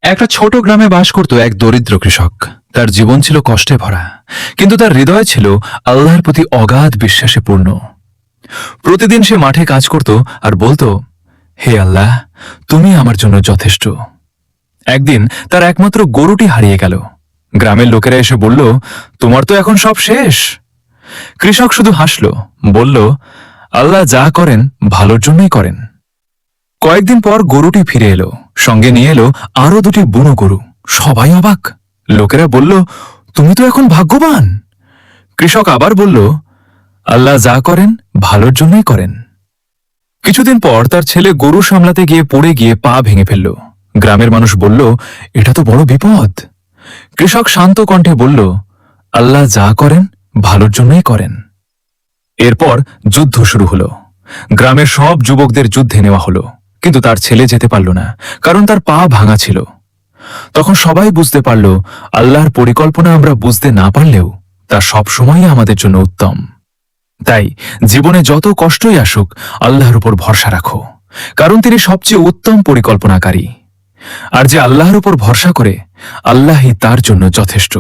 একটা ছোট গ্রামে বাস করত এক দরিদ্র কৃষক। তার জীবন ছিল কষ্টে ভরা, কিন্তু তার হৃদয় ছিল আল্লাহর প্রতি অগাধ বিশ্বাসে পূর্ণ। প্রতিদিন সে মাঠে কাজ করত আর বলতো, হে আল্লাহ, তুমি আমার জন্য যথেষ্ট। একদিন তার একমাত্র গরুটি হারিয়ে গেল। গ্রামের লোকেরা এসে বলল, তোমার তো এখন সব শেষ। কৃষক শুধু হাসল, বলল, আল্লাহ যা করেন ভালোর জন্যই করেন। কয়েকদিন পর গরুটি ফিরে এলো, সঙ্গে নিয়ে এলো আরো দুটি বুনো গরু। সবাই অবাক। লোকেরা বলল, তুমি তো এখন ভাগ্যবান। কৃষক আবার বলল, আল্লাহ যা করেন ভালোর জন্যই করেন। কিছুদিন পর তার ছেলে গরু সামলাতে গিয়ে পড়ে গিয়ে পা ভেঙে ফেলল। গ্রামের মানুষ বলল, এটা তো বড় বিপদ। কৃষক শান্ত কণ্ঠে বলল, আল্লাহ যা করেন ভালোর জন্যই করেন। এরপর যুদ্ধ শুরু হলো। গ্রামের সব যুবকদের যুদ্ধে নেওয়া হলো, কিন্তু তার ছেলে যেতে পারল না, কারণ তার পা ভাঙা ছিল। তখন সবাই বুঝতে পারল, আল্লাহর পরিকল্পনা আমরা বুঝতে না পারলেও তা সবসময়ই আমাদের জন্য উত্তম। তাই জীবনে যত কষ্টই আসুক, আল্লাহর উপর ভরসা রাখো, কারণ তিনি সবচেয়ে উত্তম পরিকল্পনাকারী। আর যে আল্লাহর উপর ভরসা করে, আল্লাহই তার জন্য যথেষ্ট।